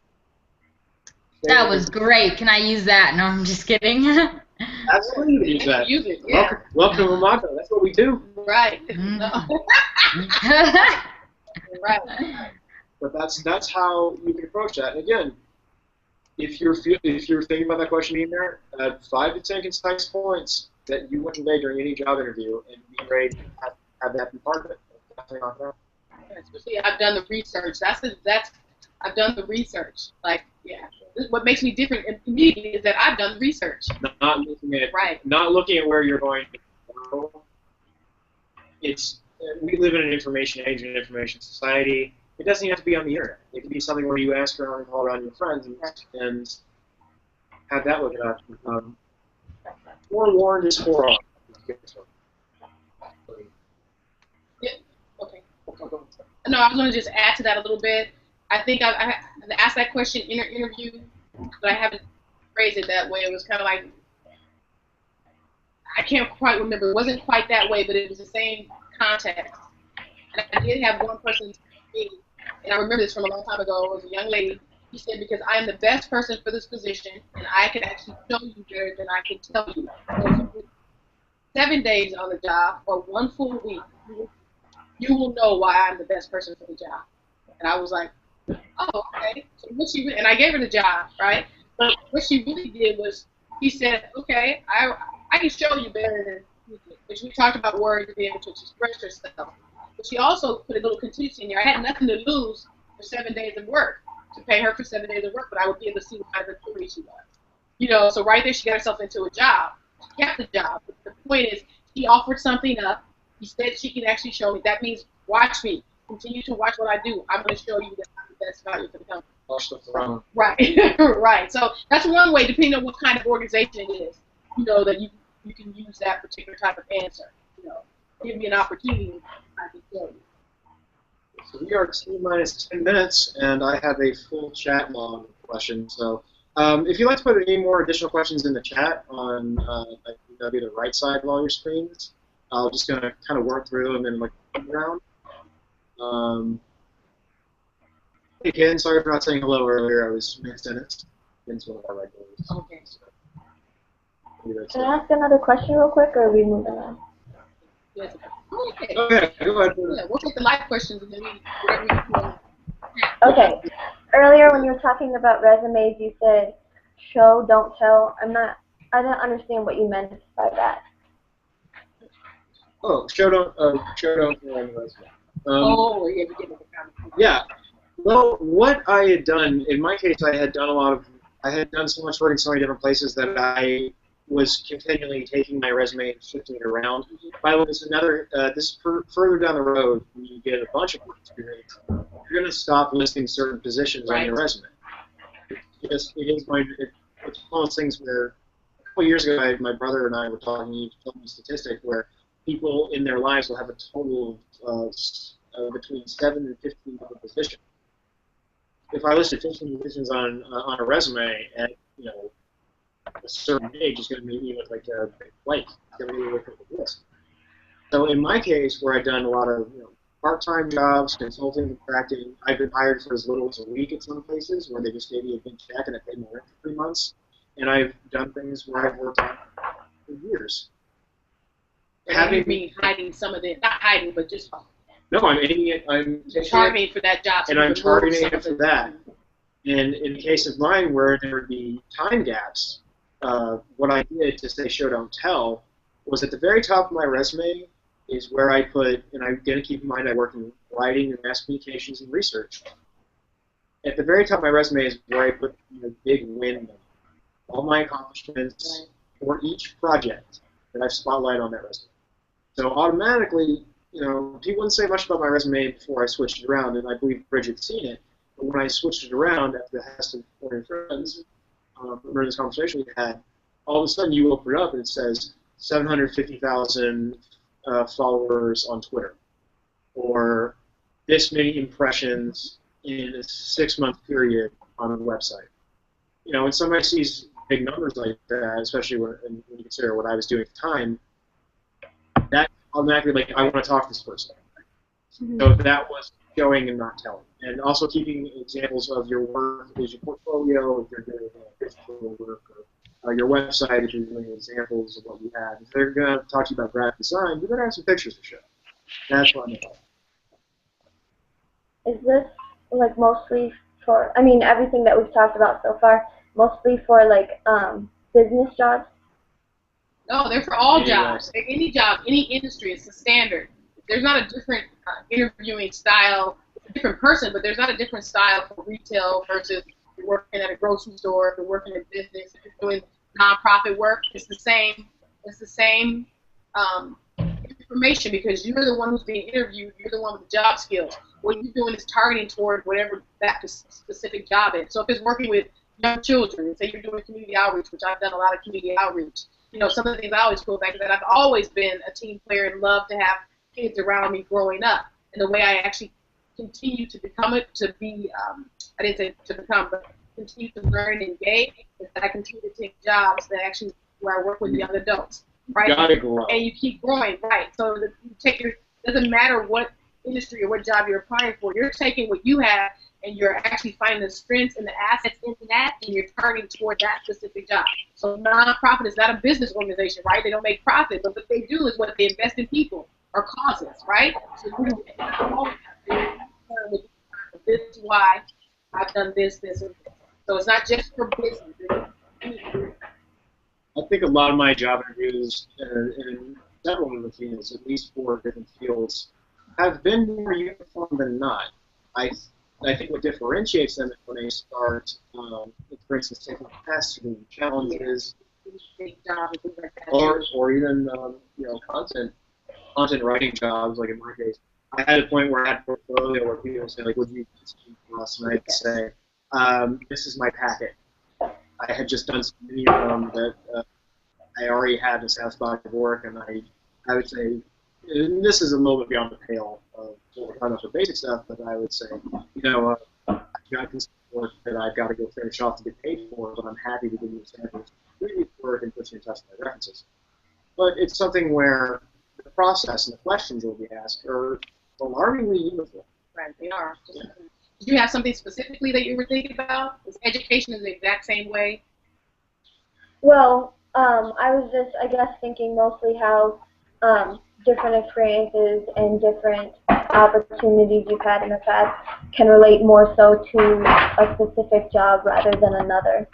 That was great. Can I use that? No, I'm just kidding. Absolutely, you can use that. Use it, yeah. Welcome to Homago. That's what we do. Right. Right. But that's how you can approach that. And again, if you're thinking about that question in there, 5 to 10 concise points that you would convey during any job interview, and be ready to have that be part of it. Definitely not that. Especially, I've done the research. I've done the research. Like, yeah. What makes me different immediately is that I've done the research. Not looking at where you're going to go. We live in an information age and an information society. It doesn't have to be on the internet. It can be something where you ask around and call around your friends and have that look it up. Forewarned is forearmed. Yeah. Okay. No, I was going to just add to that a little bit. I think I asked that question in an interview, but I haven't phrased it that way. It was kind of like, I can't quite remember. It wasn't quite that way, but it was the same context. And I did have one person tell me, and I remember this from a long time ago. It was a young lady. She said, because I am the best person for this position, and I can actually show you better than I can tell you. So 7 days on the job or 1 full week, you will know why I'm the best person for the job. And I was like, oh, okay. So and I gave her the job, right? But what she really did was, she said, okay, I can show you better than you can. Which we talked about words and being able to express yourself. But she also put a little contingency in there. I had nothing to lose for 7 days of work, to pay her for 7 days of work, but I would be able to see what kind of employee she was. So right there she got herself into a job. She kept the job. But the point is, she offered something up. She said she can actually show me. That means watch me. Continue to watch what I do. I'm going to show you that I'm the best value for the company. Watch the throne. Right. Right. So that's one way, depending on what kind of organization it is, that you can use that particular type of answer. Give me an opportunity, I can show you. So we are T-minus 10 minutes, and I have a full chat log of questions. So if you'd like to put any more additional questions in the chat on maybe the right side of all your screens, I'm just going to kind of work through them and look around. Hey Ken, sorry for not saying hello earlier. I was mid-sentence. Ken's one of our regulars. Okay. So, can I ask another question real quick, or are we moving on? Yes. Okay. Okay, go ahead. Yeah, we'll take the live questions and then we Okay. Earlier when you were talking about resumes, you said show, don't tell. I didn't understand what you meant by that. Oh, show don't tell on the resume. we get the comment. Yeah. Well, what I had done, in my case, I had done so much work in so many different places that I was continually taking my resume and shifting it around. By the way, this is further down the road, when you get a bunch of experience, you're going to stop listing certain positions on your resume. It's one of those things where, a couple of years ago, my brother and I were talking, he told me a statistic where people in their lives will have a total of between 7 and 15 different positions. If I listed 15 positions on a resume at a certain age, it's going to make me look like a big flake. It's going to make me look like a list. So in my case, where I've done a lot of part-time jobs, consulting, contracting, I've been hired for as little as a week at some places where they just gave me a big check and I paid my rent for 3 months. And I've done things where I've worked on for years. Hiding some of it, not hiding, but just no, I'm aiming it. I'm targeting for that job, and I'm targeting it for that. And in the case of mine, where there would be time gaps, what I did to say show don't tell was at the very top of my resume is where I put, and I'm going to keep in mind I work in writing and mass communications and research. At the very top of my resume is where I put big win, all my accomplishments for each project that I've spotlighted on that resume. So automatically, people wouldn't say much about my resume before I switched it around, and I believe Bridget's seen it. But when I switched it around after the Hess and friends, remember this conversation we had, all of a sudden you open it up and it says 750,000 followers on Twitter, or this many impressions in a 6-month period on the website. When somebody sees big numbers like that, especially when you consider what I was doing at the time, that automatically, like, I want to talk to this person. Mm-hmm. So that was showing and not telling. And also keeping examples of your work is your portfolio, if you're doing physical work, or your website, if you're doing examples of what you have. If they're going to talk to you about graphic design, you better have some pictures to show. That's what I'm about. Is this like mostly for, I mean, everything that we've talked about so far, mostly for like business jobs? No, they're for all Any jobs. Any job, any industry, it's the standard. There's not a different interviewing style. It's a different person, but there's not a different style for retail versus if you're working at a grocery store, if you're working in business, if you're doing nonprofit work. It's the same. It's the same information because you're the one who's being interviewed. You're the one with the job skills. What you're doing is targeting toward whatever that specific job is. So if it's working with young children, say you're doing community outreach, which I've done a lot of community outreach. You know, some of the things I always pull back is that I've always been a team player and loved to have kids around me growing up. And the way I actually continue to become it, to be, I didn't say to become, but continue to learn and engage, is that I continue to take jobs that actually, where I work with young adults, right? Gotta grow. And you keep growing, right? So you take your, doesn't matter what industry or what job you're applying for, you're taking what you have and you're actually finding the strengths and the assets in that, and you're targeting toward that specific job. So nonprofit is not a business organization, right? They don't make profit, but what they do is what they invest in people or causes, right? So you always have to this is why I've done this, this, and this. So it's not just for business. I think a lot of my job interviews in several of the fields, at least 4 different fields, have been more uniform than not. I think what differentiates them is when they start, for instance, taking tests, doing challenges, or even content writing jobs. Like in my case, I had a point where I had a portfolio where people would say, like, "Would you teach us?" And I'd say, "This is my packet. I had just done so many of them that I already had a established body of work, and I would say." And this is a little bit beyond the pale of what we're talking about for basic stuff, but I would say, I've got this work that I've got to go finish off to get paid for, but I'm happy to give you examples of previous work and put you in touch with my references. But it's something where the process and the questions you'll be asked are alarmingly uniform. Right, they are. Yeah. Did you have something specifically that you were thinking about? Is education is the exact same way? Well, I was just, I guess, thinking mostly how different experiences and different opportunities you've had in the past can relate more so to a specific job rather than another.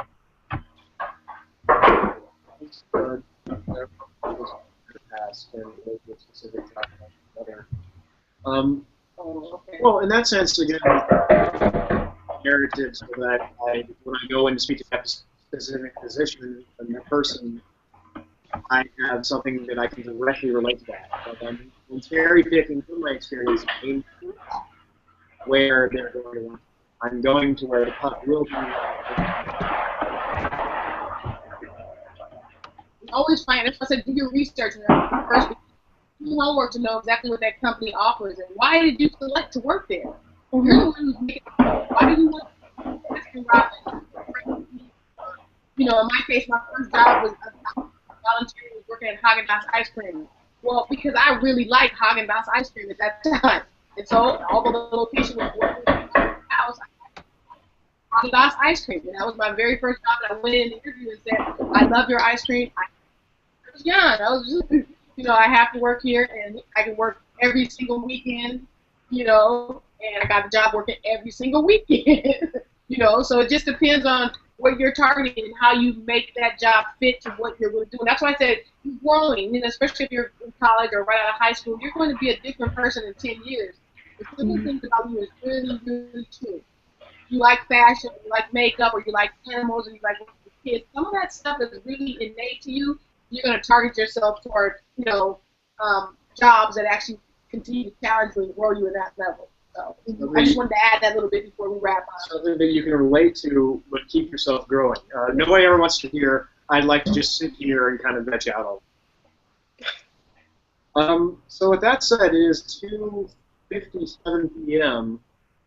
Well, in that sense, again, narrative so that when I go in to speak to that specific position and that person, I have something that I can directly relate to that. But I'm cherry picking from my experience where they're going to want. I'm going to where the puck will be. Always find. That's why I said do your research first. Do homework to know exactly what that company offers and why did you select to work there. Mm-hmm. You're the one who's making. Why do you want to? You know, in my case, my first job was volunteering working at Haagen-Dazs ice cream. Well, because I really liked Haagen-Dazs ice cream at that time. And so, although the location was working in my house, I liked Haagen-Dazs ice cream. And that was my very first job. And I went in the interview and said, I love your ice cream. I was young. I was just, I have to work here, and I can work every single weekend, and I got the job working every single weekend, So it just depends on what you're targeting and how you make that job fit to what you're really doing. That's why I said you're growing, especially if you're in college or right out of high school, you're going to be a different person in 10 years. The simple things about you is really, really true. You like fashion, you like makeup, or you like animals, or you like working with kids. Some of that stuff is really innate to you. You're going to target yourself toward, jobs that actually continue to challenge you and grow you in that level. So I just wanted to add that little bit before we wrap up. Something that you can relate to, but keep yourself growing. Nobody ever wants to hear, I'd like to just sit here and kind of veg out all. So with that said, it is 2:57 p.m.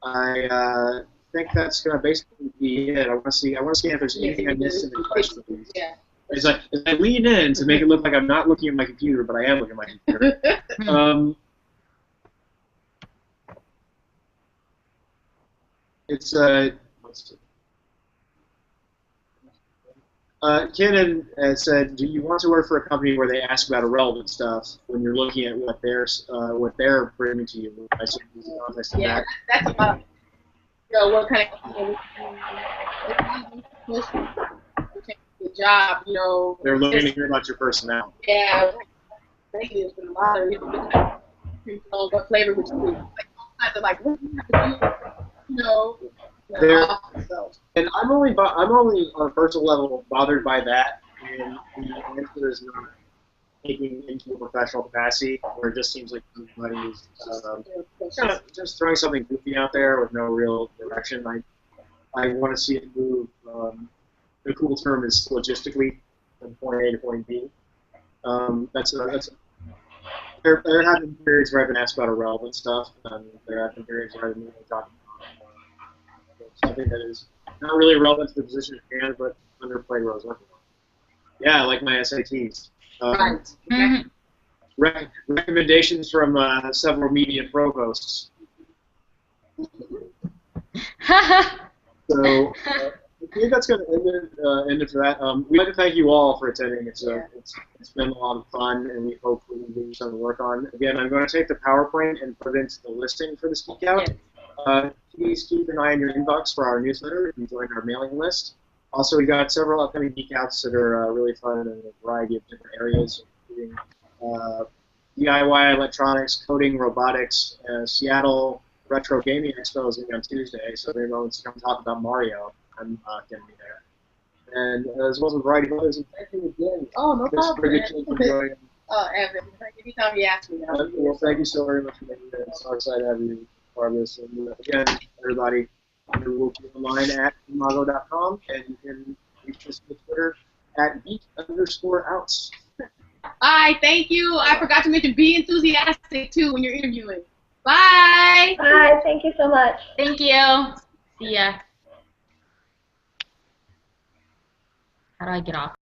I think that's gonna basically be it. I want to see if there's anything I missed in the questions. Yeah. As I lean in to make it look like I'm not looking at my computer, but I am looking at my computer. It's Ken had said, do you want to work for a company where they ask about irrelevant stuff when you're looking at what they're bringing to you? I said, yeah, that's about, what kind of the job, They're looking to hear about your personality. Yeah, lately it's been a lot of what flavor would you do? Like all kinds of what do you have to do? So. And I'm only on a personal level bothered by that, and the answer is not taking into a professional capacity, where it just seems like everybody's just throwing something goofy out there with no real direction. I want to see it move. The cool term is logistically from point A to point B. There have been periods where I've been asked about irrelevant stuff, and there have been periods where I've been talking about something that is not really relevant to the position at hand, but underplayed where I was working on. Yeah, like my SATs. Recommendations from several media provosts. So I think that's going to end it for that. We'd like to thank you all for attending. It's been a lot of fun, and we hope we can give you something to work on. Again, I'm going to take the PowerPoint and put it into the listing for the Speak Out. Please keep an eye on your inbox for our newsletter if you join our mailing list. Also, we've got several upcoming Geek Outs that are really fun in a variety of different areas, including DIY electronics, coding, robotics, Seattle Retro Gaming Expo is going to be on Tuesday, so if anyone wants to come talk about Mario, I'm going to be there. And as well as a variety of others, and thank you again. Oh, no problem. For joining. Oh, Evan, anytime you ask me. Well, thank you so very much for making it. So excited to have you part of this. And again, everybody, we'll be online at homago.com, and you can reach us on Twitter at geek_outs. Bye, thank you. I forgot to mention be enthusiastic, too, when you're interviewing. Bye. Bye. Thank you so much. Thank you. See ya. How do I get off?